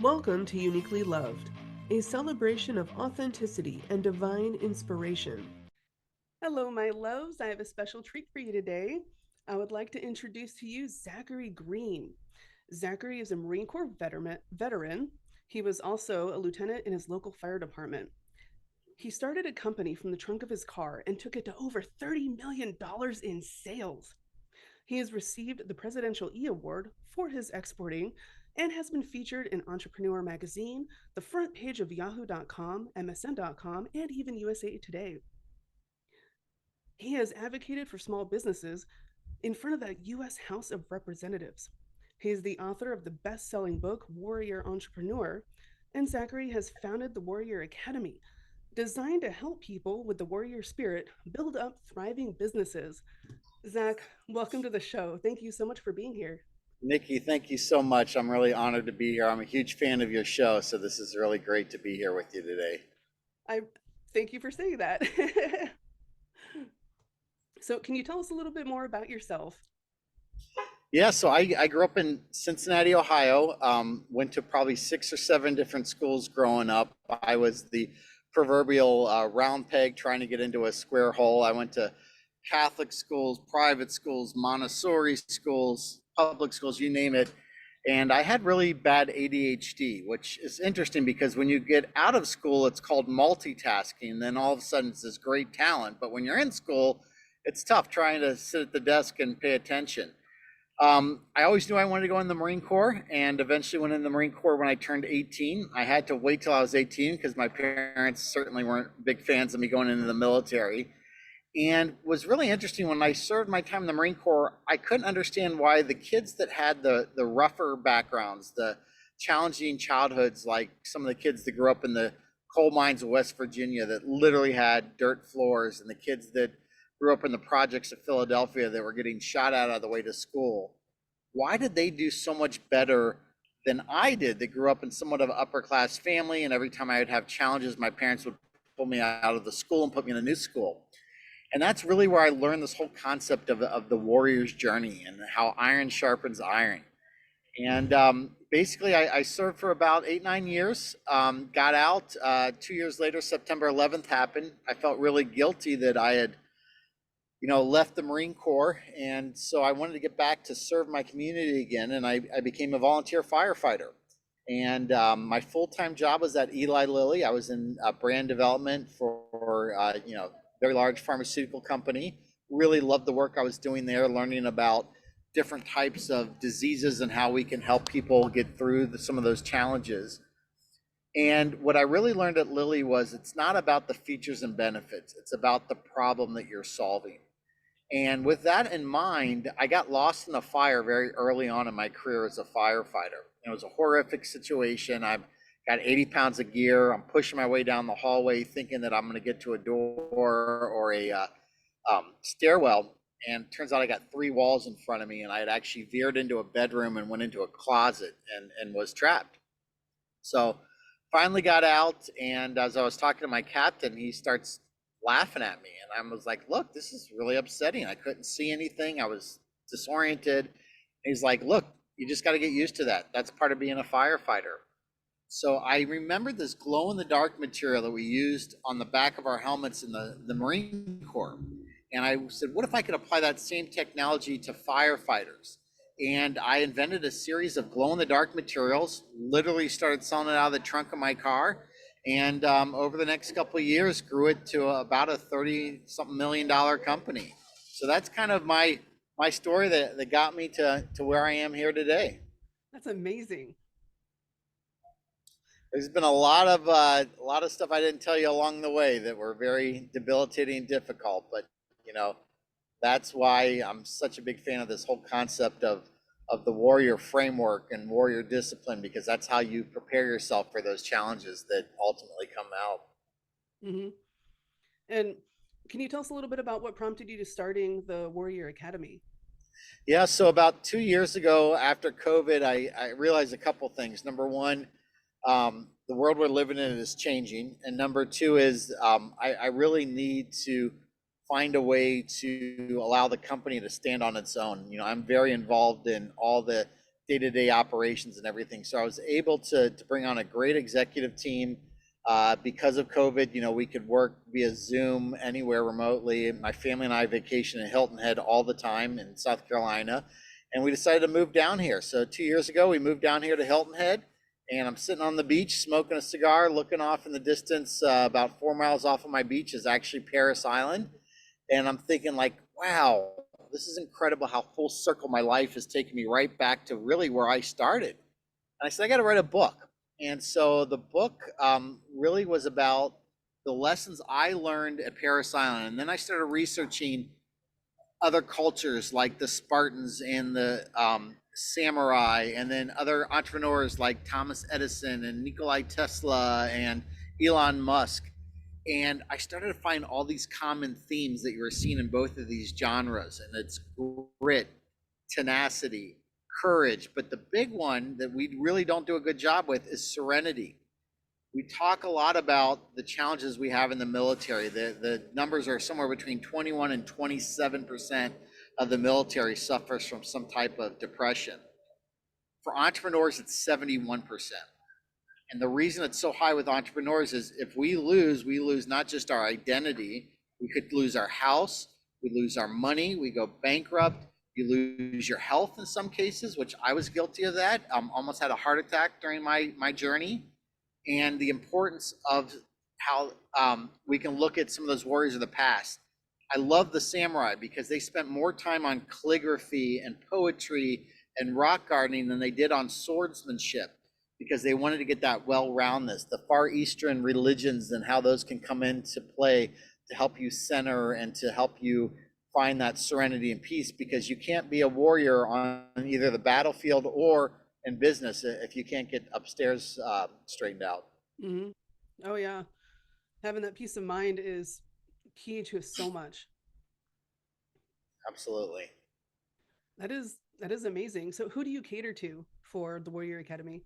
Welcome to Uniquely Loved, a celebration of authenticity and divine inspiration. Hello, my loves. I have a special treat for you today. I would like to introduce to you Zachary Green. Zachary is a Marine Corp veteran. He was also a lieutenant in his local fire department. He started a company from the trunk of his car and took it to over $30 million in sales. He has received the Presidential E Award for his exporting and has been featured in Entrepreneur Magazine, the front page of Yahoo.com, MSN.com, and even USA Today. He has advocated for small businesses in front of the U.S. House of Representatives. He is the author of the best selling book, Warrior Entrepreneur, and Zachary has founded the Warrior Academy, designed to help people with the warrior spirit build up thriving businesses. Zach, welcome to the show. Thank you so much for being here. Nikki, thank you so much. I'm really honored to be here. I'm a huge fan of your show, so this is really great to be here with you today. I thank you for saying that. So, can you tell us a little bit more about yourself? Yeah, so I grew up in Cincinnati, Ohio. Went to probably 6 or 7 different schools growing up. I was the proverbial round peg trying to get into a square hole. I went to Catholic schools, private schools, Montessori schools, public schools, you name it. And I had really bad ADHD, which is interesting because when you get out of school, it's called multitasking. Then all of a sudden it's this great talent. But when you're in school, it's tough trying to sit at the desk and pay attention. I always knew I wanted to go in the Marine Corps and eventually went in the Marine Corps when I turned 18. I had to wait till I was 18 because my parents certainly weren't big fans of me going into the military. And was really interesting when I served my time in the Marine Corps, I couldn't understand why the kids that had the rougher backgrounds, the challenging childhoods, like some of the kids that grew up in the coal mines of West Virginia that literally had dirt floors, and the kids that grew up in the projects of Philadelphia that were getting shot at on the way to school, why did they do so much better than I did that grew up in somewhat of an upper class family? And every time I would have challenges, my parents would pull me out of the school and put me in a new school. And that's really where I learned this whole concept of the warrior's journey and how iron sharpens iron. And basically, I served for about 8, 9 years, got out. 2 years later, September 11th happened. I felt really guilty that I had left the Marine Corps. And so I wanted to get back to serve my community again. And I became a volunteer firefighter. And my full-time job was at Eli Lilly. I was in brand development for, very large pharmaceutical company. Really loved the work I was doing there, learning about different types of diseases and how we can help people get through some of those challenges. And what I really learned at Lilly was it's not about the features and benefits, it's about the problem that you're solving. And with that in mind, I got lost in the fire very early on in my career as a firefighter. It was a horrific situation. I've got 80 pounds of gear. I'm pushing my way down the hallway thinking that I'm going to get to a door or a stairwell. And turns out I got 3 walls in front of me, and I had actually veered into a bedroom and went into a closet and was trapped. So finally got out, and as I was talking to my captain, he starts laughing at me, and I was like, look, this is really upsetting. I couldn't see anything. I was disoriented. And he's like, look, you just got to get used to that. That's part of being a firefighter. So I remember this glow in the dark material that we used on the back of our helmets in the Marine Corps. And I said, what if I could apply that same technology to firefighters? And I invented a series of glow in the dark materials, literally started selling it out of the trunk of my car. And over the next couple of years, grew it to about a 30-something million company. So that's kind of my story that got me to where I am here today. That's amazing. There's been a lot of stuff I didn't tell you along the way that were very debilitating and difficult, but you know that's why I'm such a big fan of this whole concept of the warrior framework and warrior discipline, because that's how you prepare yourself for those challenges that ultimately come out. Hmm. And can you tell us a little bit about what prompted you to starting the Warrior Academy? Yeah, so about 2 years ago after COVID, I realized a couple things. Number one, the world we're living in is changing. And number two is I really need to find a way to allow the company to stand on its own. I'm very involved in all the day-to-day operations and everything. So I was able to bring on a great executive team. Because of COVID, we could work via Zoom anywhere remotely. My family and I vacation in Hilton Head all the time in South Carolina, and we decided to move down here. So 2 years ago, we moved down here to Hilton Head, and I'm sitting on the beach smoking a cigar, looking off in the distance. About 4 miles off of my beach is actually Paris Island, and I'm thinking like, wow, this is incredible how full circle my life has taken me right back to really where I started. And I said, I got to write a book. And so the book really was about the lessons I learned at Paris Island. And then I started researching other cultures like the Spartans and the samurai, and then other entrepreneurs like Thomas Edison and Nikola Tesla and Elon Musk. And I started to find all these common themes that you were seeing in both of these genres, and it's grit, tenacity, courage. But the big one that we really don't do a good job with is serenity. We talk a lot about the challenges we have in the military. The numbers are somewhere between 21 and 27% of the military suffers from some type of depression. For entrepreneurs, it's 71%. And the reason it's so high with entrepreneurs is if we lose not just our identity, we could lose our house, we lose our money, we go bankrupt, you lose your health in some cases, which I was guilty of that. Almost had a heart attack during my journey. And the importance of how we can look at some of those warriors of the past. I love the samurai because they spent more time on calligraphy and poetry and rock gardening than they did on swordsmanship, because they wanted to get that well-roundedness, the Far Eastern religions and how those can come into play to help you center and to help you find that serenity and peace, because you can't be a warrior on either the battlefield or in business if you can't get upstairs straightened out. Mm-hmm. Oh yeah, having that peace of mind is key to so much. Absolutely. That is amazing. So who do you cater to for the Warrior Academy?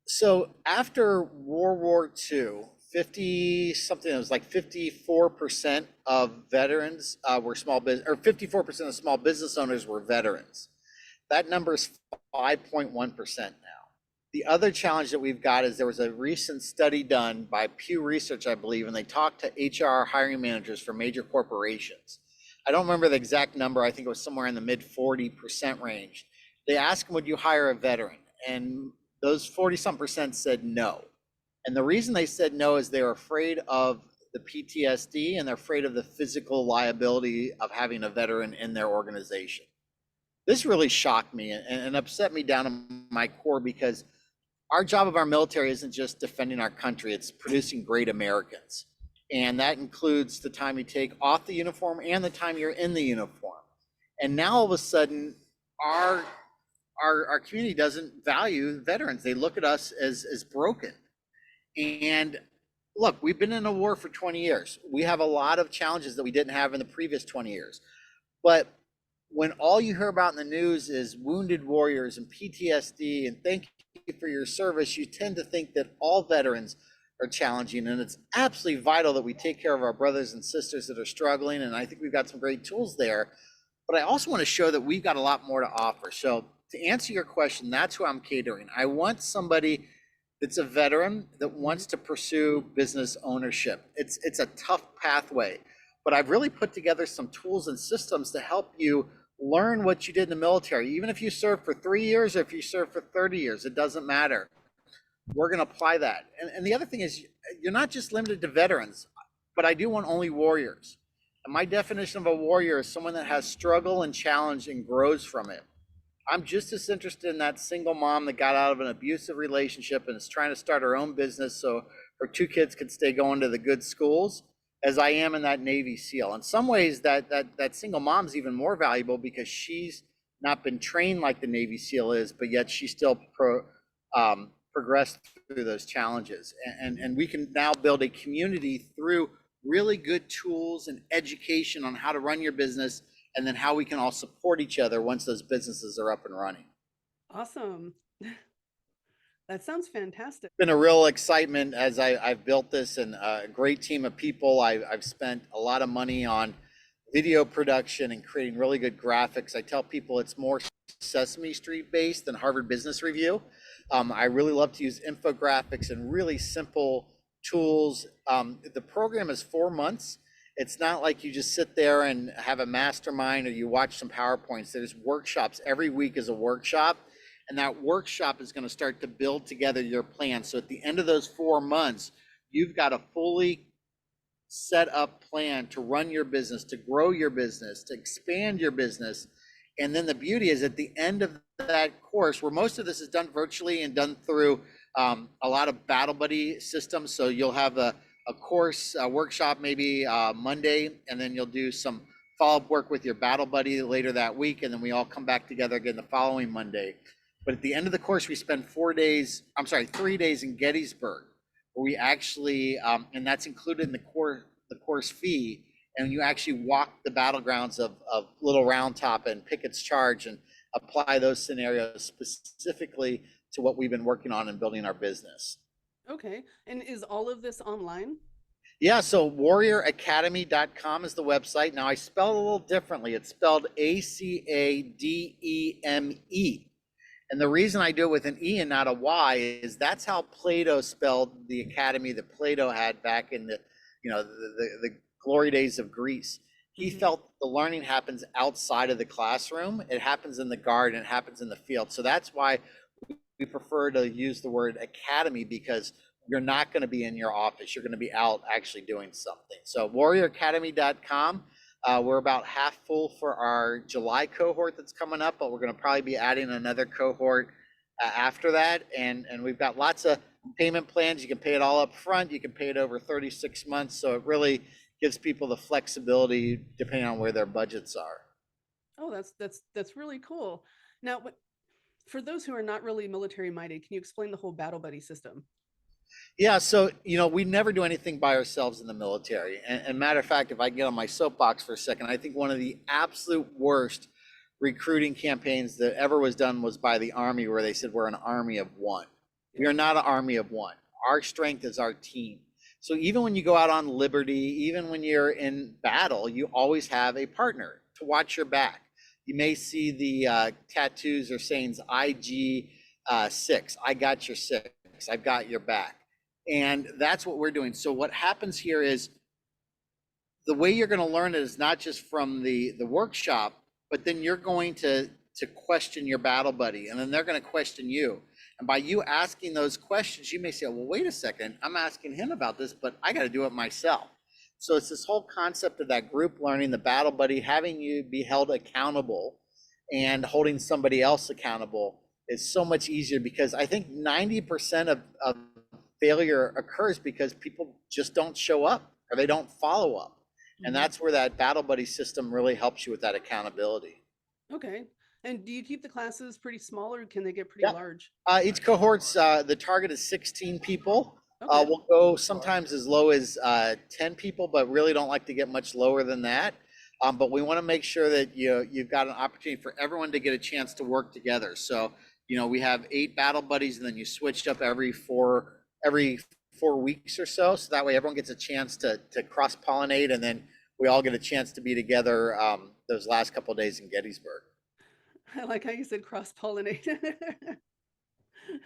So after World War II, 50 something, it was like 54% of veterans were small business, or 54% of small business owners were veterans. That number is 5.1% now. The other challenge that we've got is there was a recent study done by Pew Research, I believe, and they talked to HR hiring managers for major corporations. I don't remember the exact number. I think it was somewhere in the mid 40% range. They asked them, would you hire a veteran? And those 40-some% said no. And the reason they said no is they're afraid of the PTSD and they're afraid of the physical liability of having a veteran in their organization. This really shocked me and upset me down in my core, because our job of our military isn't just defending our country, it's producing great Americans. And that includes the time you take off the uniform and the time you're in the uniform. And now all of a sudden, our community doesn't value veterans. They look at us as broken. And look, we've been in a war for 20 years. We have a lot of challenges that we didn't have in the previous 20 years. But when all you hear about in the news is wounded warriors and PTSD and thank you for your service, you tend to think that all veterans are challenging. And it's absolutely vital that we take care of our brothers and sisters that are struggling. And I think we've got some great tools there. But I also want to show that we've got a lot more to offer. So to answer your question, that's who I'm catering. I want somebody that's a veteran that wants to pursue business ownership. It's a tough pathway, but I've really put together some tools and systems to help you learn what you did in the military. Even if you served for 3 years or if you served for 30 years, it doesn't matter. We're going to apply that. And the other thing is, you're not just limited to veterans, but I do want only warriors. And my definition of a warrior is someone that has struggle and challenge and grows from it. I'm just as interested in that single mom that got out of an abusive relationship and is trying to start her own business so her 2 kids could stay going to the good schools, as I am in that Navy SEAL. In some ways, that single mom's even more valuable because she's not been trained like the Navy SEAL is, but yet she still progressed through those challenges. And we can now build a community through really good tools and education on how to run your business, and then how we can all support each other once those businesses are up and running. Awesome. That sounds fantastic. It's been a real excitement as I've built this, and a great team of people. I've spent a lot of money on video production and creating really good graphics. I tell people it's more Sesame Street based than Harvard Business Review. I really love to use infographics and really simple tools. The program is 4 months. It's not like you just sit there and have a mastermind or you watch some PowerPoints. There's workshops. Every week is a workshop. And that workshop is going to start to build together your plan. So at the end of those 4 months, you've got a fully set up plan to run your business, to grow your business, to expand your business. And then the beauty is at the end of that course, where most of this is done virtually and done through a lot of battle buddy systems. So you'll have a course, a workshop maybe Monday, and then you'll do some follow-up work with your battle buddy later that week. And then we all come back together again the following Monday. But at the end of the course, we spend 3 days in Gettysburg, where we actually, and that's included in the course fee, and you actually walk the battlegrounds of Little Round Top and Pickett's Charge and apply those scenarios specifically to what we've been working on and building our business. Okay. And is all of this online? Yeah, so warrioracademy.com is the website. Now I spell it a little differently. It's spelled ACADEME. And the reason I do it with an E and not a Y is that's how Plato spelled the academy that Plato had back in the glory days of Greece. He felt the learning happens outside of the classroom. It happens in the garden, it happens in the field. So that's why we prefer to use the word academy, because you're not going to be in your office. You're going to be out actually doing something. So warrioracademy.com. We're about half full for our July cohort that's coming up, but we're going to probably be adding another cohort after that. And we've got lots of payment plans. You can pay it all up front. You can pay it over 36 months. So it really gives people the flexibility depending on where their budgets are. Oh, that's really cool. Now, for those who are not really military minded, can you explain the whole battle buddy system? Yeah, so we never do anything by ourselves in the military. And matter of fact, if I get on my soapbox for a second, I think one of the absolute worst recruiting campaigns that ever was done was by the Army, where they said we're an army of one. We are not an army of one. Our strength is our team. So even when you go out on liberty, even when you're in battle, you always have a partner to watch your back. You may see the tattoos or sayings IG6, I got your six, I've got your back. And that's what we're doing. So what happens here is the way you're going to learn it is not just from the workshop, but then you're going to question your battle buddy, and then they're going to question you. And by you asking those questions, you may say, well, wait a second, I'm asking him about this, but I got to do it myself. So it's this whole concept of that group learning, the battle buddy, having you be held accountable and holding somebody else accountable is so much easier, because I think 90% of failure occurs because people just don't show up or they don't follow up. And that's where that battle buddy system really helps you with that accountability. Okay. And do you keep the classes pretty small, or can they get pretty large? Each cohort's, the target is 16 people. Okay. We'll go sometimes as low as 10 people, but really don't like to get much lower than that. But we want to make sure that you've got an opportunity for everyone to get a chance to work together. So, we have 8 battle buddies, and then you switch up every 4 weeks or so. So that way everyone gets a chance to cross-pollinate, and then we all get a chance to be together those last couple of days in Gettysburg. I like how you said cross-pollinate.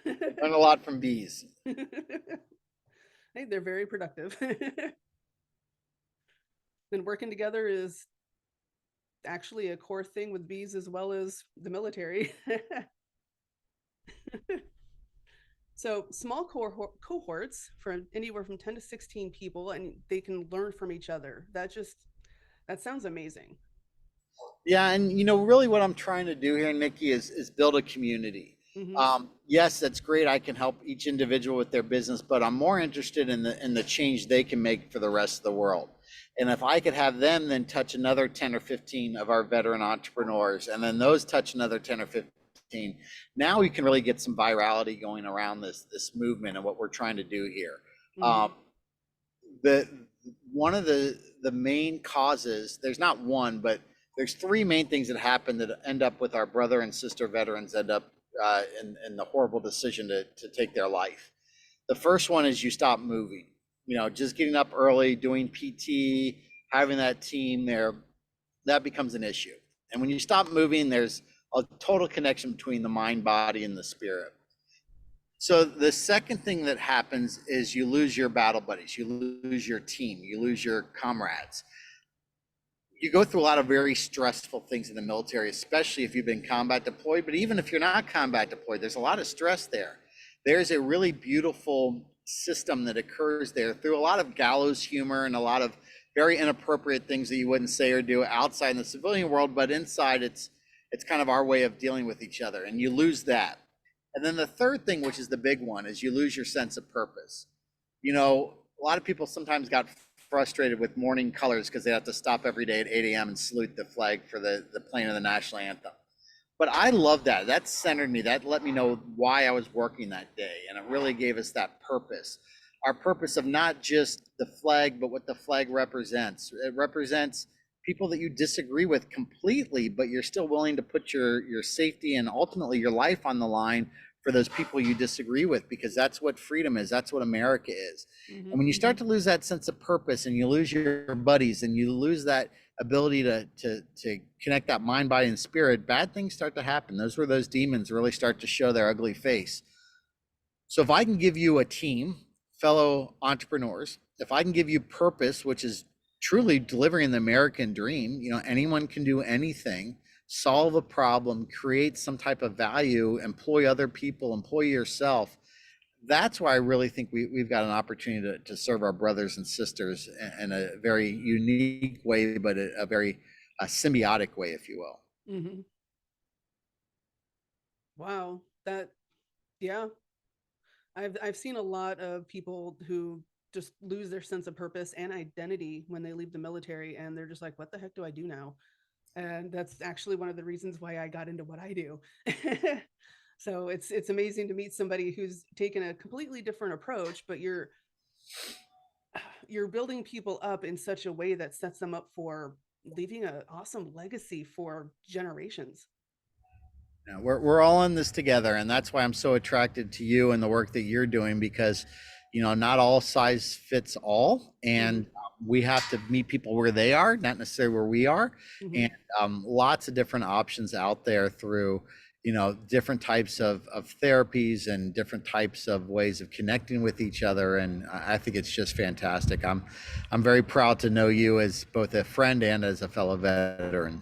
Learn a lot from bees. Hey, they're very productive. And working together is actually a core thing with bees as well as the military. So small cohorts from anywhere from 10 to 16 people, and they can learn from each other. That sounds amazing. Yeah, and really what I'm trying to do here, Nikki, is build a community. Yes, that's great. I can help each individual with their business, but I'm more interested in the change they can make for the rest of the world. And if I could have them then touch another 10 or 15 of our veteran entrepreneurs, and then those touch another 10 or 15, now we can really get some virality going around this movement and what we're trying to do here. One of the main causes, there's not one, but there's 3 main things that happen that end up with our brother and sister veterans end up in the horrible decision to take their life. The first one is you stop moving. Just getting up early, doing PT, having that team there, that becomes an issue. And when you stop moving, there's a total connection between the mind, body, and the spirit. So the second thing that happens is you lose your battle buddies, you lose your team, you lose your comrades. You go through a lot of very stressful things in the military, especially if you've been combat deployed, but even if you're not combat deployed, there's a lot of stress there. There's a really beautiful system that occurs there through a lot of gallows humor and a lot of very inappropriate things that you wouldn't say or do outside in the civilian world, but inside it's kind of our way of dealing with each other, and you lose that. And then the third thing, which is the big one, is you lose your sense of purpose. You know, a lot of people sometimes got frustrated with morning colors because they have to stop every day at 8 a.m. and salute the flag for the playing of the national anthem. But I love that. That centered me. That let me know why I was working that day. And it really gave us that purpose. Our purpose of not just the flag, but what the flag represents. It represents people that you disagree with completely, but you're still willing to put your safety and ultimately your life on the line for those people you disagree with, because that's what freedom is. That's what America is. Mm-hmm. And when you start to lose that sense of purpose and you lose your buddies and you lose that ability to connect that mind, body, and spirit, bad things start to happen. Those where those demons really start to show their ugly face. So if I can give you a team, fellow entrepreneurs, if I can give you purpose, which is truly delivering the American dream, you know, anyone can do anything, solve a problem, create some type of value, employ other people, employ yourself. That's why I really think we've got an opportunity to serve our brothers and sisters in a very unique way, but a very symbiotic way, if you will. Mm-hmm. Wow. Yeah. I've seen a lot of people who just lose their sense of purpose and identity when they leave the military, and they're just like, what the heck do I do now? And that's actually one of the reasons why I got into what I do. So it's amazing to meet somebody who's taken a completely different approach, but you're building people up in such a way that sets them up for leaving an awesome legacy for generations. Yeah, we're all in this together, and that's why I'm so attracted to you and the work that you're doing, because you know, not all size fits all, and we have to meet people where they are, not necessarily where we are. And lots of different options out there through, you know, different types of therapies and different types of ways of connecting with each other. And I think it's just fantastic. I'm very proud to know you as both a friend and as a fellow veteran.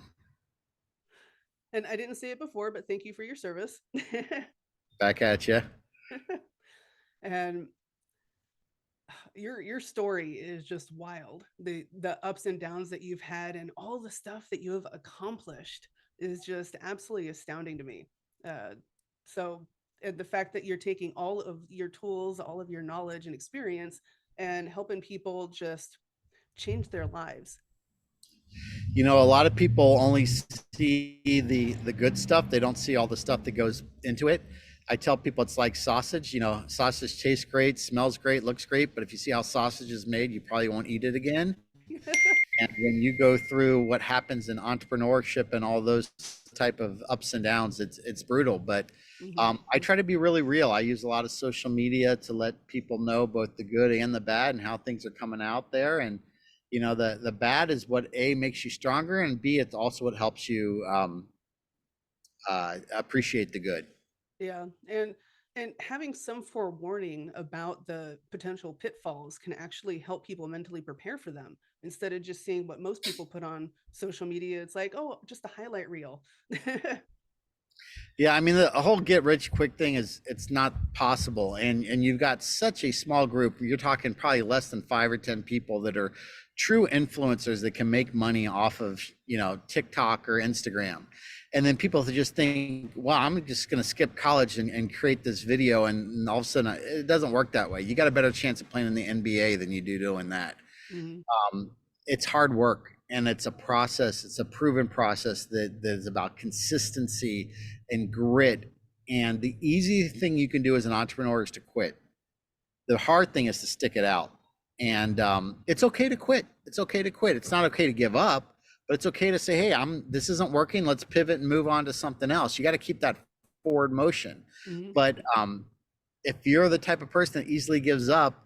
And I didn't say it before, but thank you for your service. Back at you. And your story is just wild. The ups and downs that you've had and all the stuff that you have accomplished is just absolutely astounding to me. So the fact that you're taking all of your tools, all of your knowledge and experience, and helping people just change their lives. You know, a lot of people only see the good stuff. They don't see all the stuff that goes into it. I tell people it's like sausage. You know, sausage tastes great, smells great, looks great, but if you see how sausage is made, you probably won't eat it again. And when you go through what happens in entrepreneurship and all those type of ups and downs, it's brutal. But I try to be really real. I use a lot of social media to let people know both the good and the bad and how things are coming out there. And you know, the bad is what A, makes you stronger, and B, it's also what helps you appreciate the good. Yeah, and having some forewarning about the potential pitfalls can actually help people mentally prepare for them instead of just seeing what most people put on social media. It's like, oh, just a highlight reel. Yeah, I mean, the whole get rich quick thing is, it's not possible. And you've got such a small group. You're talking probably less than 5 or 10 people that are true influencers that can make money off of, you know, TikTok or Instagram. And then people that just think, well, I'm just going to skip college and create this video. And all of a sudden, it doesn't work that way. You got a better chance of playing in the NBA than you do doing that. It's hard work, and it's a process. It's a proven process that is about consistency and grit. And the easy thing you can do as an entrepreneur is to quit. The hard thing is to stick it out. And it's okay to quit. It's okay to quit. It's not okay to give up, but it's okay to say, hey, this isn't working. Let's pivot and move on to something else. You got to keep that forward motion. But if you're the type of person that easily gives up,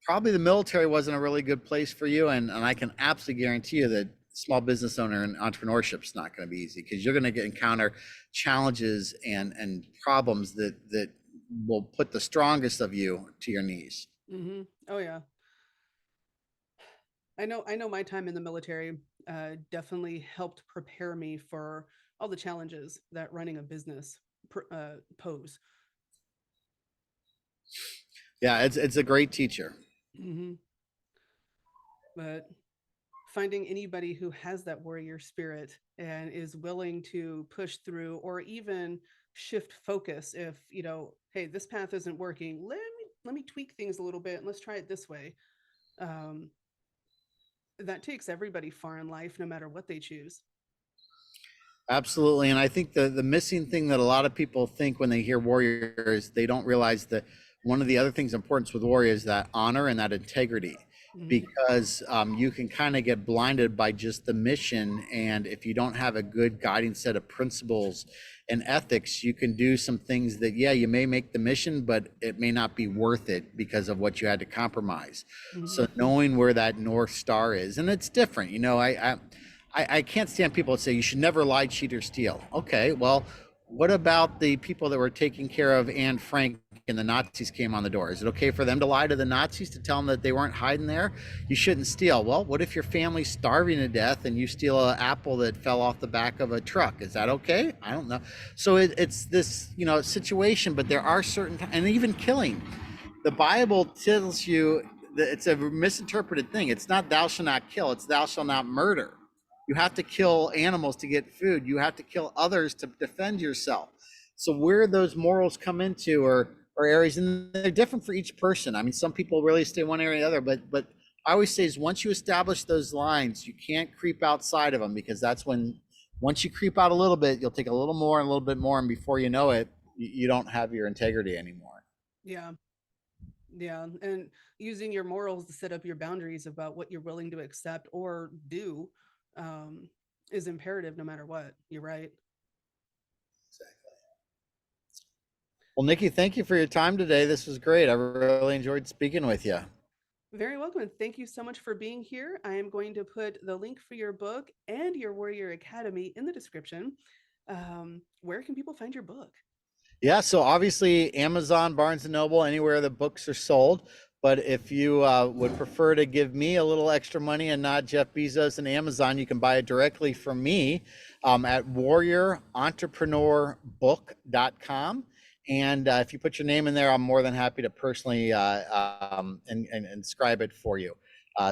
probably the military wasn't a really good place for you. And I can absolutely guarantee you that small business owner and entrepreneurship is not going to be easy, because you're going to encounter challenges and problems that will put the strongest of you to your knees. Mm-hmm. Oh yeah. I know my time in the military definitely helped prepare me for all the challenges that running a business pose. Yeah, it's a great teacher. Mm-hmm. But finding anybody who has that warrior spirit and is willing to push through or even shift focus if, hey, this path isn't working, let me tweak things a little bit and let's try it this way. Um, that takes everybody far in life, no matter what they choose. Absolutely. And I think the missing thing that a lot of people think when they hear warriors, they don't realize that one of the other things important with warrior is that honor and that integrity, Mm-hmm. because you can kind of get blinded by just the mission. And if you don't have a good guiding set of principles and ethics, you can do some things that, yeah, you may make the mission, but it may not be worth it because of what you had to compromise. Mm-hmm. So knowing where that North Star is, and it's different, I can't stand people that say you should never lie, cheat, or steal. Okay, well, what about the people that were taking care of Anne Frank and the Nazis came on the door? Is it okay for them to lie to the Nazis to tell them that they weren't hiding there? You shouldn't steal. Well, what if your family's starving to death and you steal an apple that fell off the back of a truck? Is that okay? I don't know. So it's this, situation, but there are certain, and even killing. The Bible tells you that it's a misinterpreted thing. It's not thou shalt not kill, it's thou shalt not murder. You have to kill animals to get food. You have to kill others to defend yourself. So where those morals come into are areas, and they're different for each person. I mean, some people really stay one area or the other, but I always say is once you establish those lines, you can't creep outside of them, because that's when once you creep out a little bit, you'll take a little more and a little bit more, and before you know it, you don't have your integrity anymore. Yeah. Yeah. And using your morals to set up your boundaries about what you're willing to accept or do um, is imperative no matter what. You're right. Well, Nikki, thank you for your time today. This was great. I really enjoyed speaking with you. Very welcome. And thank you so much for being here. I am going to put the link for your book and your Warrior Academy in the description. Where can people find your book? Yeah, so obviously Amazon, Barnes and Noble, anywhere the books are sold. But if you would prefer to give me a little extra money and not Jeff Bezos and Amazon, you can buy it directly from me at warriorentrepreneur.book.com. And if you put your name in there, I'm more than happy to personally and inscribe it for you.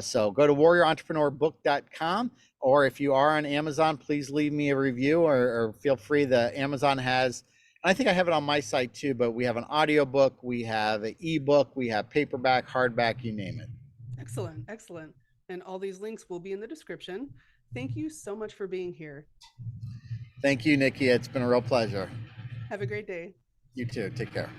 So go to warriorentrepreneur.book.com, or if you are on Amazon, please leave me a review, or feel free. The Amazon has, I think I have it on my site too, but we have an audiobook, we have an ebook, we have paperback, hardback, you name it. Excellent. Excellent. And all these links will be in the description. Thank you so much for being here. Thank you, Nikki. It's been a real pleasure. Have a great day. You too. Take care.